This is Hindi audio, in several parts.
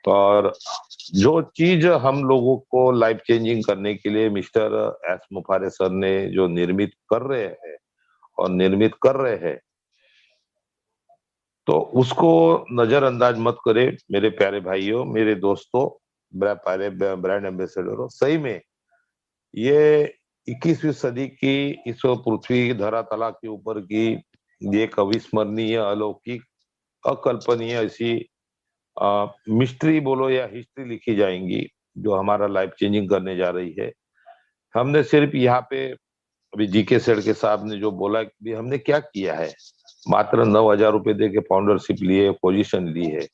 और जो चीज हम लोगों को लाइफ चेंजिंग करने के लिए मिस्टर एस मुफारे सर ने जो निर्मित कर रहे हैं और निर्मित कर रहे हैं, तो उसको नजरअंदाज मत करे मेरे प्यारे भाइयों, मेरे दोस्तों, मेरे प्यारे ब्रांड एम्बेसडर। सही में ये 21वीं सदी की इस पृथ्वी धरा तला के ऊपर की ये एक अविस्मरणीय, अलौकिक, अकल्पनीय ऐसी मिस्ट्री बोलो या हिस्ट्री लिखी जाएंगी, जो हमारा लाइफ चेंजिंग करने जा रही है। हमने सिर्फ यहाँ पे अभी जीके सेठ के साहब ने जो बोला कि हमने क्या किया है, मात्र 9,000 रुपए दे के फाउंडरशिप लिए, पोजीशन ली है।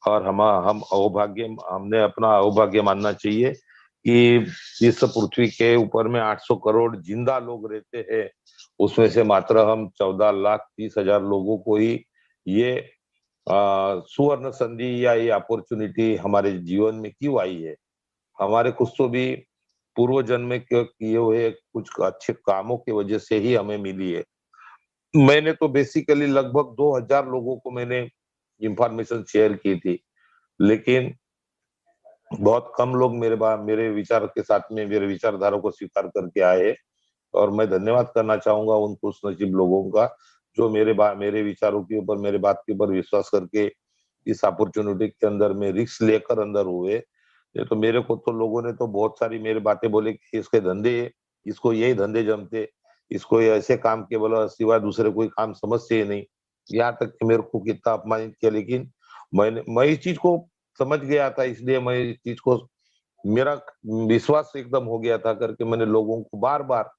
और हम अहोभाग्य, हमने अपना अहोभाग्य मानना चाहिए कि इस पृथ्वी के ऊपर में 800 करोड़ जिंदा लोग रहते हैं, उसमें से मात्र हम 14,30,000 लोगों को ही ये सुवर्ण संधि या ये अपॉर्चुनिटी हमारे जीवन में क्यों आई है। हमारे कुछ तो भी पूर्व जन्म में किए हुए कुछ अच्छे कामों की वजह से ही हमें मिली है। मैंने तो बेसिकली लगभग 2,000 लोगों को मैंने इंफॉर्मेशन शेयर की थी, लेकिन बहुत कम लोग मेरे विचार के साथ में मेरे विचारधारा को स्वीकार करके आए हैं। और मैं धन्यवाद करना चाहूंगा उन खुशनसीब लोगों का जो मेरे विचारों के ऊपर, मेरे बात के ऊपर विश्वास करके इस अपॉर्चुनिटी के अंदर में रिस्क लेकर अंदर हुए। ये तो मेरे को तो लोगों ने तो बहुत सारी मेरी बातें बोले कि इसके धंधे, इसको यही धंधे जमते, इसको ये ऐसे काम के बोला सिवाय दूसरे कोई काम समझते ही नहीं। यहाँ तक कि मेरे को कितना अपमानित किया, लेकिन मैं इस चीज को समझ गया था, इसलिए मैं इस चीज को, मेरा विश्वास एकदम हो गया था करके मैंने लोगों को बार बार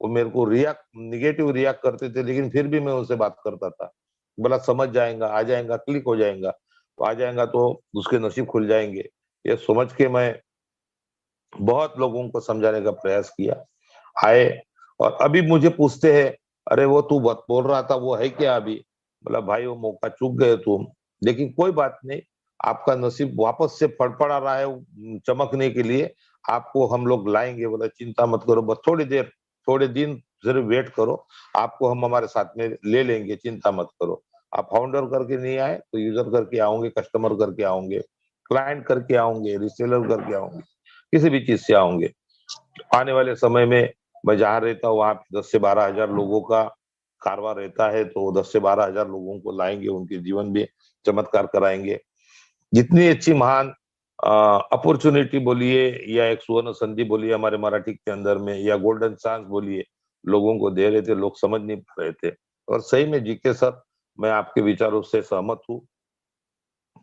वो मेरे को रिएक्ट, निगेटिव रिएक्ट करते थे, लेकिन फिर भी मैं उनसे बात करता था। बोला समझ जाएगा, आ जाएगा, क्लिक हो जाएगा, तो आ जाएगा तो उसके नसीब खुल जाएंगे। ये समझ के मैं बहुत लोगों को समझाने का प्रयास किया। आए और अभी मुझे पूछते हैं, अरे वो तू बोल रहा था वो है क्या अभी? बोला भाई वो मौका चूक गए तुम, लेकिन कोई बात नहीं, आपका नसीब वापस से फड़फड़ा रहा है चमकने के लिए, आपको हम लोग लाएंगे। बोला चिंता मत करो, बस थोड़ी देर, थोड़े दिन जरूर वेट करो, आपको हम हमारे साथ में ले लेंगे, चिंता मत करो। आप फाउंडर करके नहीं आए तो यूजर करके आओगे, कस्टमर करके आओगे, क्लाइंट करके आओगे, रिसेलर करके आओगे, किसी भी चीज से आओगे। आने वाले समय में मैं जहाँ रहता हूँ वहां 10 से 12 हजार लोगों का कारवां रहता है, तो 10 से 12 हजार लोगों को लाएंगे, उनके जीवन में चमत्कार कराएंगे। जितनी अच्छी महान अपॉर्चुनिटी बोलिए या एक सुवर्ण संधि बोलिए हमारे मराठी के अंदर में, या गोल्डन चांस बोलिए, लोगों को दे रहे थे, लोग समझ नहीं पा रहे थे। और सही में जीके सर, मैं आपके विचारों से सहमत हूँ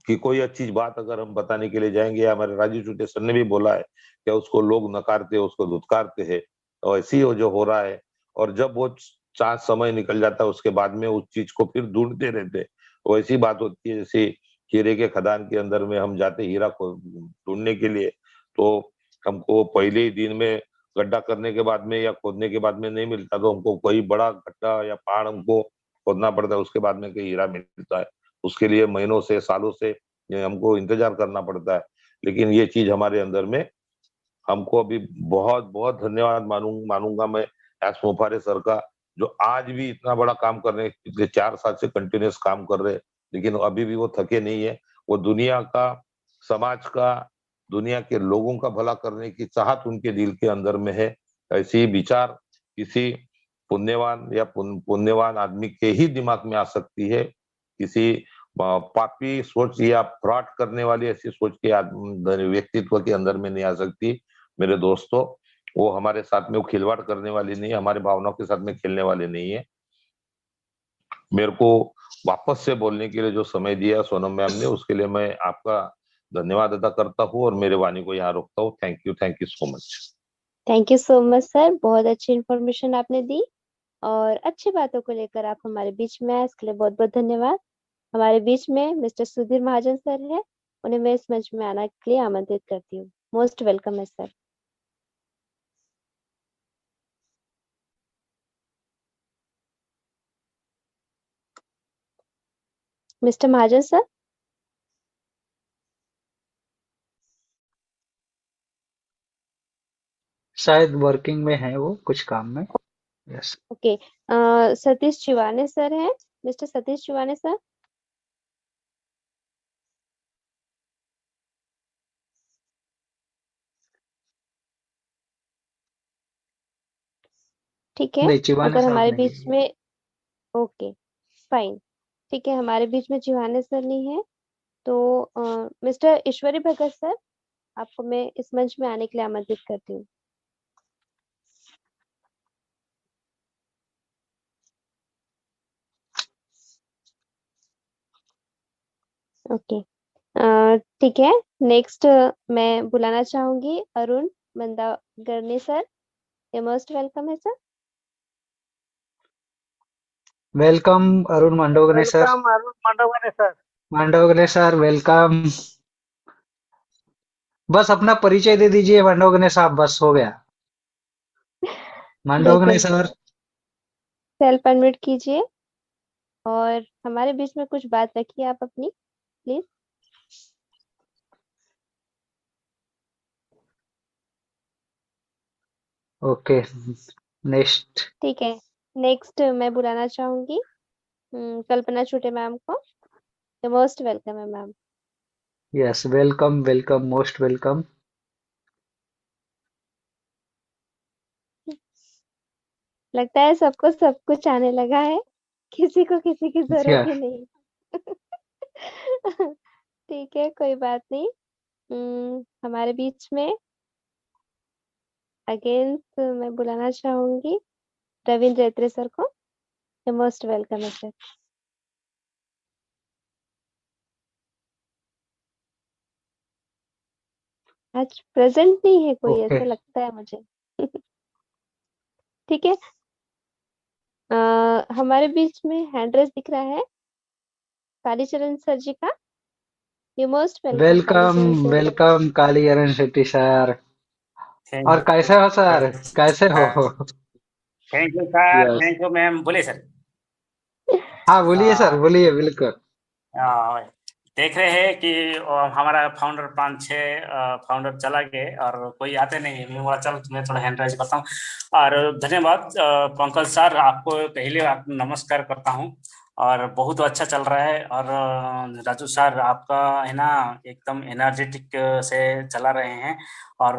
कि कोई अच्छी बात अगर हम बताने के लिए जाएंगे, हमारे राजीव चुटे सर ने भी बोला है क्या, उसको लोग नकारते, उसको धुतकारते हैं, और ऐसी हो जो हो रहा है। और जब वो चांस समय निकल जाता है उसके बाद में उस चीज को फिर ढूंढते रहते, वैसी बात होती है जैसे हीरे के खदान के अंदर में हम जाते हीरा को ढूंढने के लिए, तो हमको पहले ही दिन में गड्ढा करने के बाद में या खोदने के बाद में नहीं मिलता, तो हमको कोई बड़ा गड्ढा या पहाड़ हमको खोदना पड़ता है, उसके बाद में कहीं हीरा मिलता है। उसके लिए महीनों से, सालों से ये हमको इंतजार करना पड़ता है। लेकिन ये चीज हमारे अंदर में, हमको अभी बहुत बहुत धन्यवाद मानूंगा मैं एस मुफारे सर का, जो आज भी इतना बड़ा काम कर रहे हैं, पिछले 4 साल से कंटिन्यूस काम कर रहे हैं, लेकिन अभी भी वो थके नहीं है। वो दुनिया का, समाज का, दुनिया के लोगों का भला करने की चाहत उनके दिल के अंदर में है। ऐसे ही विचार किसी पुण्यवान या पुण्यवान आदमी के ही दिमाग में आ सकती है, किसी पापी सोच या फ्रॉड करने वाली ऐसी सोच के व्यक्तित्व के अंदर में नहीं आ सकती। मेरे दोस्तों, वो हमारे साथ में वो खिलवाड़ करने वाली नहीं है, हमारे भावनाओं के साथ में खेलने वाले नहीं है। मेरे को वापस से बोलने के लिए जो समय दिया सोनम मैम ने, उसके लिए मैं आपका धन्यवाद अदा करता हूँ और मेरे वाणी को यहाँ रोकता हूँ। Thank you so much. Thank you so much sir, बहुत अच्छी इन्फॉर्मेशन आपने दी और अच्छी बातों को लेकर आप हमारे बीच में आए, इसके लिए बहुत बहुत धन्यवाद। हमारे बीच में मिस्टर सुधीर महाजन सर है, उन्हें मैं इस मंच में आने के लिए आमंत्रित करती हूँ। मोस्ट वेलकम है सर। मिस्टर महाजन सर। शायद वर्किंग में है वो, कुछ काम में। यस। ओके, सतीश चिवाने सर हैं, मिस्टर सतीश चिवाने सर। ठीक है, नहीं, चिवाने अगर साहब हमारे नहीं बीच है। में, ओके फाइन, ठीक है, हमारे बीच में जिवाने सर नहीं है, तो मिस्टर ईश्वरी भगत सर, आपको मैं इस मंच में आने के लिए आमंत्रित करती हूँ। ओके, ठीक है, नेक्स्ट मैं बुलाना चाहूंगी अरुण मंदागरनी सर। ये मोस्ट वेलकम है sir. Welcome Arun Mandavgane sir. Welcome Arun Mandavgane sir. Mandavgane sir welcome. बस अपना परिचय दे दीजिए मांडवगने साहब, बस हो गया। मांडवगने बिल्कुल, सर। सेल्फ अनम्यूट कीजिए और हमारे बीच में कुछ बात रखिए आप अपनी, प्लीज। Okay, next. ठीक है, नेक्स्ट मैं बुलाना चाहूंगी कल्पना छूटे मैम को। मोस्ट वेलकम है ma'am. Yes, welcome welcome, most welcome. लगता है सबको सब कुछ आने लगा है, किसी को किसी की जरूरत या ही नहीं। ठीक है, कोई बात नहीं। हमारे बीच में अगेन मैं बुलाना चाहूंगी रविंद्र अत्रे सर को। मोस्ट वेलकम है सर। आज प्रेजेंट नहीं है कोई, ओके, ऐसा लगता है मुझे। ठीक है, हमारे बीच में हैंड रेस दिख रहा है कालीचरण सर जी का। You most welcome welcome Kalicharan sir. Welcome Kalicharan Shetty sir. Thank और कैसे हो सर, कैसे हो? You sir, yes. Thank you ma'am. बोले सर। हाँ बोलिए सर, आ, बोलिए, बिल्कुल। आ, देख रहे हैं कि हमारा फाउंडर 5-6 फाउंडर चला गए और कोई आते नहीं है। मैं बोला चल तुम्हें थोड़ा हैंड राइज करता हूँ। और धन्यवाद पंकज सर, आपको पहले नमस्कार करता हूँ। और बहुत अच्छा चल रहा है। और राजू सर आपका है ना, एकदम एनर्जेटिक से चला रहे हैं। और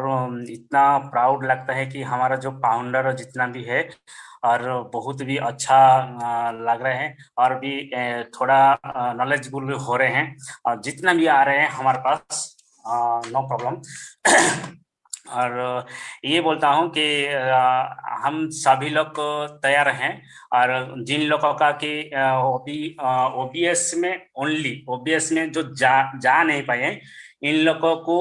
इतना प्राउड लगता है कि हमारा जो फाउंडर जितना भी है, और बहुत भी अच्छा लग रहे हैं। और भी थोड़ा नॉलेजफुल हो रहे हैं। और जितना भी आ रहे हैं हमारे पास, नो प्रॉब्लम। और ये बोलता हूँ कि हम सभी लोग तैयार हैं। और जिन लोगों का कि ओबीएस में, ओनली ओबीएस में जो जा नहीं पाए, इन लोगों को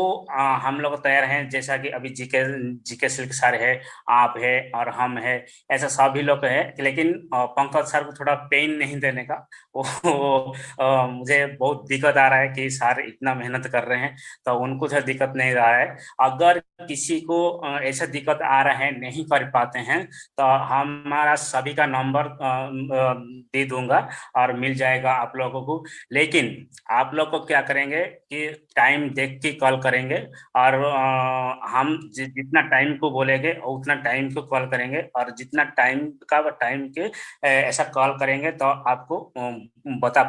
हम लोग तैयार हैं। जैसा कि अभी जीके जीके सिल्क सर है, आप है और हम है, ऐसा सभी लोग है। लेकिन पंकज सर को थोड़ा पेन नहीं देने का, मुझे बहुत दिक्कत आ रहा है कि सर इतना मेहनत कर रहे हैं, तो उनको तो दिक्कत नहीं रहा है। अगर किसी को ऐसा दिक्कत आ रहा है, नहीं कर पाते हैं, तो हमारा सभी का नंबर दे दूंगा और मिल जाएगा आप लोगों को। लेकिन आप लोग को क्या करेंगे कि टाइम देख के कॉल करेंगे। और हम जितना टाइम को बोलेंगे उतना टाइम को कॉल करेंगे। और जितना टाइम के ऐसा कॉल करेंगे तो आपको बता